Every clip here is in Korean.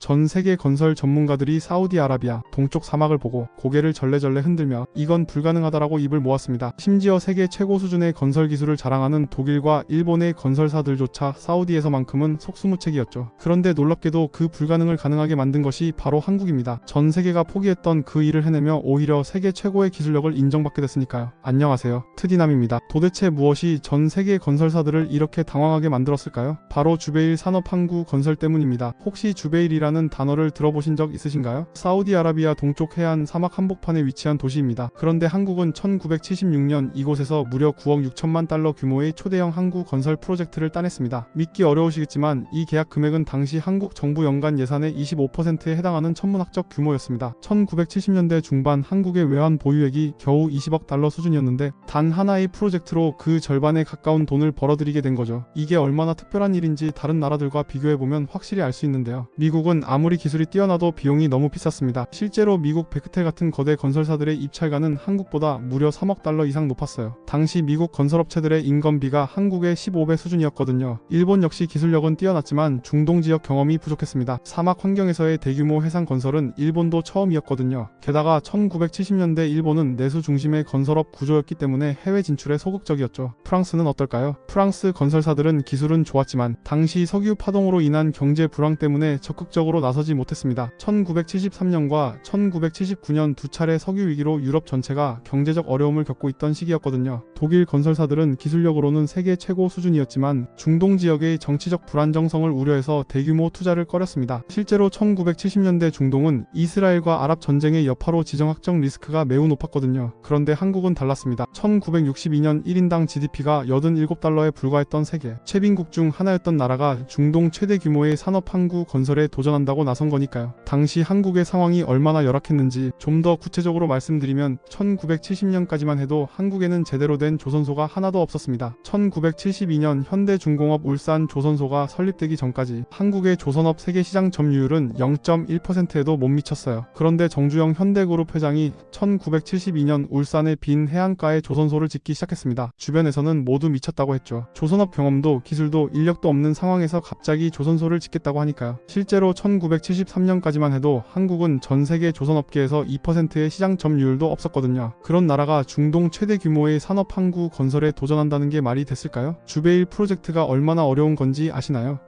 전 세계 건설 전문가들이 사우디아라비아 동쪽 사막을 보고 고개를 절레절레 흔들며 이건 불가능하다라고 입을 모았습니다. 심지어 세계 최고 수준의 건설 기술을 자랑하는 독일과 일본의 건설사들조차 사우디에서만큼은 속수무책이었죠. 그런데 놀랍게도 그 불가능을 가능하게 만든 것이 바로 한국입니다. 전 세계가 포기했던 그 일을 해내며 오히려 세계 최고의 기술력을 인정받게 됐으니까요. 안녕하세요, 트디남입니다. 도대체 무엇이 전 세계 건설사들을 이렇게 당황하게 만들었을까요? 바로 주베일 산업항구 건설 때문입니다. 혹시 주베일이라는 단어를 들어보신 적 있으신가요? 사우디아라비아 동쪽 해안 사막 한복판에 위치한 도시입니다. 그런데 한국은 1976년 이곳에서 무려 9억 6천만 달러 규모의 초대형 항구 건설 프로젝트를 따냈습니다. 믿기 어려우시겠지만 이 계약 금액은 당시 한국 정부 연간 예산의 25%에 해당하는 천문학적 규모였습니다. 1970년대 중반 한국의 외환 보유액이 겨우 20억 달러 수준이었는데 단 하나의 프로젝트로 그 절반에 가까운 돈을 벌어들이게 된 거죠. 이게 얼마나 특별한 일인지 다른 나라들과 비교해보면 확실히 알 수 있는데요. 미국은 아무리 기술이 뛰어나도 비용이 너무 비쌌습니다. 실제로 미국 베크텔 같은 거대 건설사들의 입찰가는 한국보다 무려 3억 달러 이상 높았어요. 당시 미국 건설업체들의 인건비가 한국의 15배 수준이었거든요. 일본 역시 기술력은 뛰어났지만 중동 지역 경험이 부족했습니다. 사막 환경에서의 대규모 해상 건설은 일본도 처음이었거든요. 게다가 1970년대 일본은 내수 중심의 건설업 구조였기 때문에 해외 진출에 소극적이었죠. 프랑스는 어떨까요? 프랑스 건설사들은 기술은 좋았지만 당시 석유 파동으로 인한 경제 불황 때문에 적극적으로 나서지 못했습니다. 1973년과 1979년 두 차례 석유 위기로 유럽 전체가 경제적 어려움을 겪고 있던 시기였거든요. 독일 건설사들은 기술력으로는 세계 최고 수준이었지만 중동 지역의 정치적 불안정성을 우려해서 대규모 투자를 꺼렸습니다. 실제로 1970년대 중동은 이스라엘과 아랍 전쟁의 여파로 지정학적 리스크가 매우 높았거든요. 그런데 한국은 달랐습니다. 1962년 1인당 GDP가 87달러에 불과했던 세계 최빈국 중 하나였던 나라가 중동 최대 규모의 산업항구 건설에 도전한다고 나선 거니까요. 당시 한국의 상황이 얼마나 열악했는지 좀 더 구체적으로 말씀드리면 1970년까지만 해도 한국에는 제대로 된 조선소가 하나도 없었습니다. 1972년 현대중공업 울산 조선소가 설립되기 전까지 한국의 조선업 세계시장 점유율은 0.1%에도 못 미쳤어요. 그런데 정주영 현대그룹 회장이 1972년 울산의 빈 해안가에 조선소를 짓기 시작했습니다. 주변에서는 모두 미쳤다고 했죠. 조선업 경험도 기술도 인력도 없는 상황에서 갑자기 조선소를 짓겠다고 하니까요. 실제로 1973년까지만 해도 한국은 전 세계 조선업계에서 2%의 시장 점유율도 없었거든요. 그런 나라가 중동 최대 규모의 산업항구 건설에 도전한다는 게 말이 됐을까요? 주베일 프로젝트가 얼마나 어려운 건지 아시나요?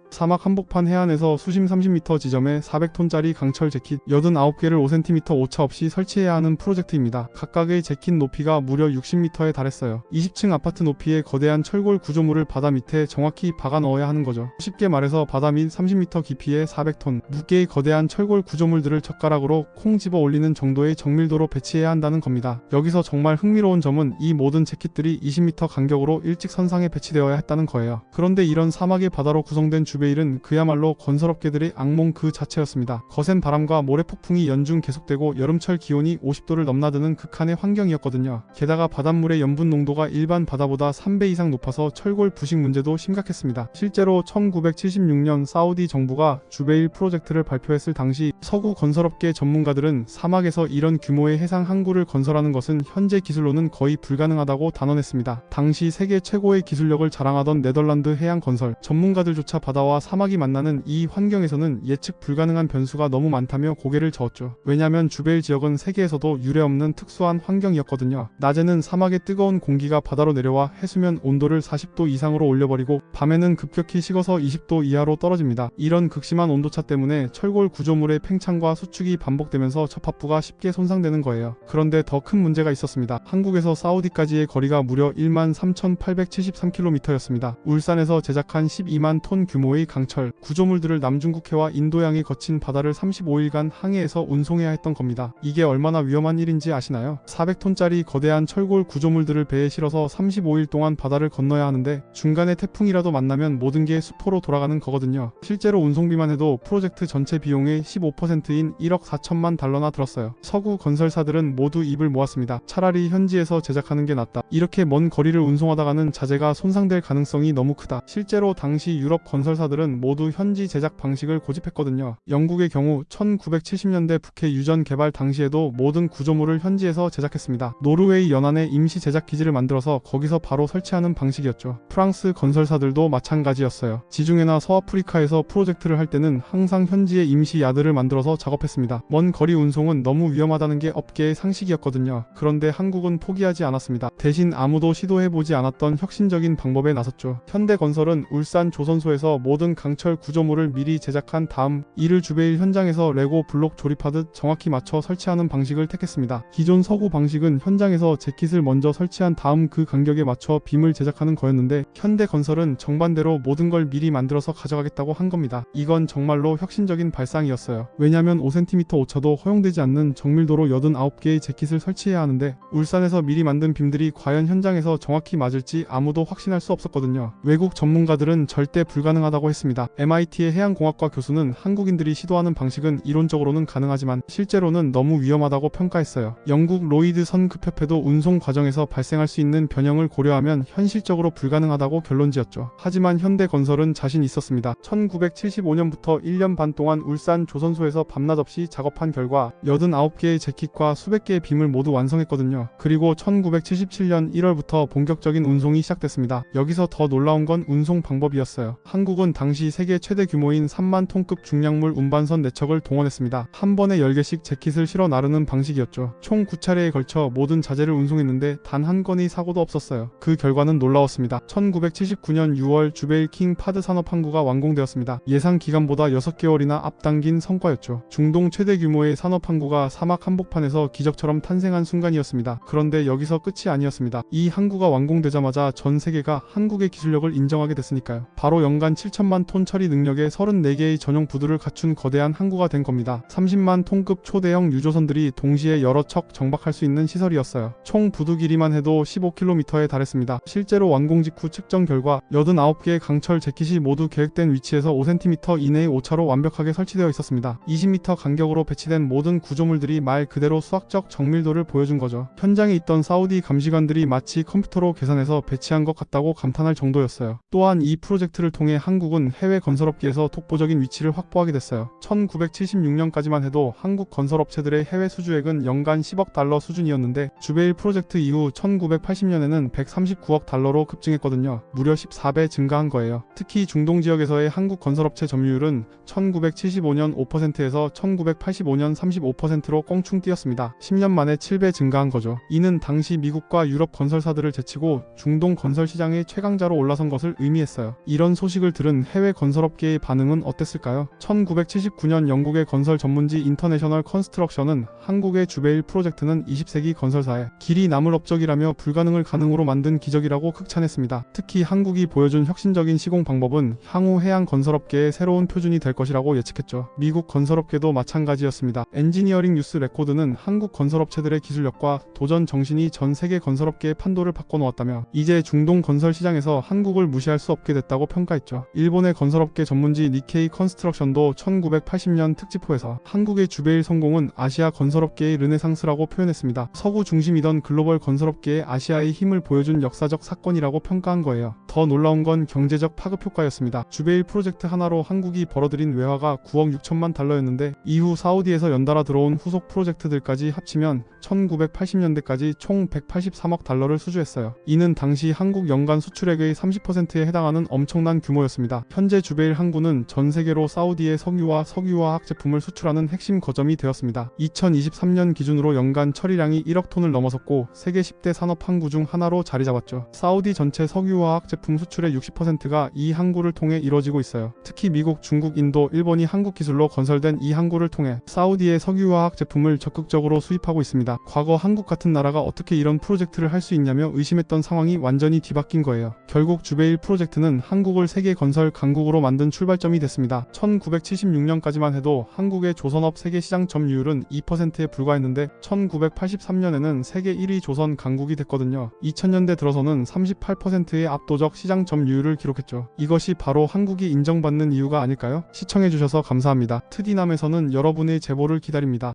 사막 한복판 해안에서 수심 30m 지점에 400톤짜리 강철 재킷 89개를 5cm 오차 없이 설치해야 하는 프로젝트입니다. 각각의 재킷 높이가 무려 60m에 달했어요. 20층 아파트 높이의 거대한 철골 구조물을 바다 밑에 정확히 박아 넣어야 하는 거죠. 쉽게 말해서 바다 밑 30m 깊이의 400톤 무게의 거대한 철골 구조물들을 젓가락으로 콩 집어 올리는 정도의 정밀도로 배치해야 한다는 겁니다. 여기서 정말 흥미로운 점은 이 모든 재킷들이 20m 간격으로 일직선상에 배치되어야 했다는 거예요. 그런데 이런 사막의 바다로 구성된 주베일은 그야말로 건설업계들의 악몽 그 자체였습니다. 거센 바람과 모래폭풍이 연중 계속되고 여름철 기온이 50도를 넘나드는 극한의 환경이었거든요. 게다가 바닷물의 염분 농도가 일반 바다보다 3배 이상 높아서 철골 부식 문제도 심각했습니다. 실제로 1976년 사우디 정부가 주베일 프로젝트를 발표했을 당시 서구 건설업계 전문가들은 사막에서 이런 규모의 해상 항구를 건설하는 것은 현재 기술로는 거의 불가능하다고 단언했습니다. 당시 세계 최고의 기술력을 자랑하던 네덜란드 해양 건설 전문가들조차 바다와 사막이 만나는 이 환경에서는 예측 불가능한 변수가 너무 많다며 고개를 저었죠. 왜냐면 주베일 지역은 세계에서도 유례없는 특수한 환경이었거든요. 낮에는 사막의 뜨거운 공기가 바다로 내려와 해수면 온도를 40도 이상으로 올려버리고 밤에는 급격히 식어서 20도 이하로 떨어집니다. 이런 극심한 온도차 때문에 철골 구조물의 팽창과 수축이 반복되면서 접합부가 쉽게 손상되는 거예요. 그런데 더 큰 문제가 있었습니다. 한국에서 사우디까지의 거리가 무려 13,873km였습니다. 울산에서 제작한 12만 톤 규모의 강철 구조물들을 남중국해와 인도양에 거친 바다를 35일간 항해해서 운송해야 했던 겁니다. 이게 얼마나 위험한 일인지 아시나요? 400톤짜리 거대한 철골 구조물들을 배에 실어서 35일 동안 바다를 건너야 하는데 중간에 태풍이라도 만나면 모든 게 수포로 돌아가는 거거든요. 실제로 운송비만 해도 프로젝트 전체 비용의 15%인 1억 4천만 달러나 들었어요. 서구 건설사들은 모두 입을 모았습니다. 차라리 현지에서 제작하는 게 낫다. 이렇게 먼 거리를 운송하다가는 자재가 손상될 가능성이 너무 크다. 실제로 당시 유럽 건설사들 건설사들은 모두 현지 제작 방식을 고집했거든요. 영국의 경우 1970년대 북해 유전 개발 당시에도 모든 구조물을 현지에서 제작했습니다. 노르웨이 연안에 임시 제작 기지를 만들어서 거기서 바로 설치하는 방식이었죠. 프랑스 건설사들도 마찬가지였어요. 지중해나 서아프리카에서 프로젝트를 할 때는 항상 현지에 임시 야드를 만들어서 작업했습니다. 먼 거리 운송은 너무 위험하다는 게 업계의 상식이었거든요. 그런데 한국은 포기하지 않았습니다. 대신 아무도 시도해보지 않았던 혁신적인 방법에 나섰죠. 현대건설은 울산 조선소에서 모든 강철 구조물을 미리 제작한 다음 이를 주베일 현장에서 레고 블록 조립하듯 정확히 맞춰 설치하는 방식을 택했습니다. 기존 서구 방식은 현장에서 재킷을 먼저 설치한 다음 그 간격에 맞춰 빔을 제작하는 거였는데 현대건설은 정반대로 모든 걸 미리 만들어서 가져가겠다고 한 겁니다. 이건 정말로 혁신적인 발상이었어요. 왜냐면 5cm 오차도 허용되지 않는 정밀도로 89개의 재킷을 설치해야 하는데 울산에서 미리 만든 빔들이 과연 현장에서 정확히 맞을지 아무도 확신할 수 없었거든요. 외국 전문가들은 절대 불가능하다고 했습니다. MIT의 해양공학과 교수는 한국인들이 시도하는 방식은 이론적으로는 가능하지만 실제로는 너무 위험하다고 평가했어요. 영국 로이드 선급협회도 운송 과정에서 발생할 수 있는 변형을 고려하면 현실적으로 불가능하다고 결론지었죠. 하지만 현대건설은 자신 있었습니다. 1975년부터 1년 반 동안 울산 조선소에서 밤낮 없이 작업한 결과 89개의 재킷과 수백 개의 빔을 모두 완성했거든요. 그리고 1977년 1월부터 본격적인 운송이 시작됐습니다. 여기서 더 놀라운 건 운송 방법이었어요. 한국은 당시 세계 최대 규모인 3만 톤급 중량물 운반선 4척을 동원했습니다. 한 번에 10개씩 재킷을 실어 나르는 방식이었죠. 총 9차례에 걸쳐 모든 자재를 운송했는데 단 한 건의 사고도 없었어요. 그 결과는 놀라웠습니다. 1979년 6월 주베일 킹 파드 산업 항구가 완공되었습니다. 예상 기간보다 6개월이나 앞당긴 성과였죠. 중동 최대 규모의 산업 항구가 사막 한복판에서 기적처럼 탄생한 순간이었습니다. 그런데 여기서 끝이 아니었습니다. 이 항구가 완공되자마자 전 세계가 한국의 기술력을 인정하게 됐으니까요. 바로 연간 7천만 톤 처리 능력의 34개의 전용 부두를 갖춘 거대한 항구가 된 겁니다. 30만 톤급 초대형 유조선들이 동시에 여러 척 정박할 수 있는 시설이었어요. 총 부두 길이만 해도 15km에 달했습니다. 실제로 완공 직후 측정 결과 89개의 강철 재킷이 모두 계획된 위치에서 5cm 이내의 오차로 완벽하게 설치되어 있었습니다. 20m 간격으로 배치된 모든 구조물들이 말 그대로 수학적 정밀도를 보여준 거죠. 현장에 있던 사우디 감시관들이 마치 컴퓨터로 계산해서 배치한 것 같다고 감탄할 정도였어요. 또한 이 프로젝트를 통해 한국은 해외 건설업계에서 독보적인 위치를 확보하게 됐어요. 1976년까지만 해도 한국 건설업체들의 해외 수주액은 연간 10억 달러 수준이었는데 주베일 프로젝트 이후 1980년에는 139억 달러로 급증했거든요. 무려 14배 증가한 거예요. 특히 중동 지역에서의 한국 건설업체 점유율은 1975년 5%에서 1985년 35%로 껑충 뛰었습니다. 10년 만에 7배 증가한 거죠. 이는 당시 미국과 유럽 건설사들을 제치고 중동 건설 시장의 최강자로 올라선 것을 의미했어요. 이런 소식을 들은 해외 건설업계의 반응은 어땠을까요? 1979년 영국의 건설 전문지 인터내셔널 컨스트럭션은 한국의 주베일 프로젝트는 20세기 건설사의 길이 남을 업적이라며 불가능을 가능으로 만든 기적이라고 극찬했습니다. 특히 한국이 보여준 혁신적인 시공 방법은 향후 해양 건설업계의 새로운 표준이 될 것이라고 예측했죠. 미국 건설업계도 마찬가지였습니다. 엔지니어링 뉴스 레코드는 한국 건설업체들의 기술력과 도전 정신이 전 세계 건설업계의 판도를 바꿔놓았다며 이제 중동 건설 시장에서 한국을 무시할 수 없게 됐다고 평가했죠. 일본의 건설업계 전문지 니케이 컨스트럭션도 1980년 특집호에서 한국의 주베일 성공은 아시아 건설업계의 르네상스라고 표현했습니다. 서구 중심이던 글로벌 건설업계의 아시아의 힘을 보여준 역사적 사건이라고 평가한 거예요. 더 놀라운 건 경제적 파급 효과였습니다. 주베일 프로젝트 하나로 한국이 벌어들인 외화가 9억 6천만 달러였는데 이후 사우디에서 연달아 들어온 후속 프로젝트들까지 합치면 1980년대까지 총 183억 달러를 수주했어요. 이는 당시 한국 연간 수출액의 30%에 해당하는 엄청난 규모였습니다. 현재 주베일 항구는 전 세계로 사우디의 석유와 석유화학 제품을 수출하는 핵심 거점이 되었습니다. 2023년 기준으로 연간 처리량이 1억 톤을 넘어섰고 세계 10대 산업 항구 중 하나로 자리 잡았죠. 사우디 전체 석유화학 제품 수출의 60%가 이 항구를 통해 이루어지고 있어요. 특히 미국, 중국, 인도, 일본이 한국 기술로 건설된 이 항구를 통해 사우디의 석유화학 제품을 적극적으로 수입하고 있습니다. 과거 한국 같은 나라가 어떻게 이런 프로젝트를 할 수 있냐며 의심했던 상황이 완전히 뒤바뀐 거예요. 결국 주베일 프로젝트는 한국을 세계 건설 강국으로 만든 출발점이 됐습니다. 1976년까지만 해도 한국의 조선업 세계 시장 점유율은 2%에 불과했는데 1983년에는 세계 1위 조선 강국이 됐거든요. 2000년대 들어서는 38%의 압도적 시장 점유율을 기록했죠. 이것이 바로 한국이 인정받는 이유가 아닐까요? 시청해주셔서 감사합니다. 트디남에서는 여러분의 제보를 기다립니다.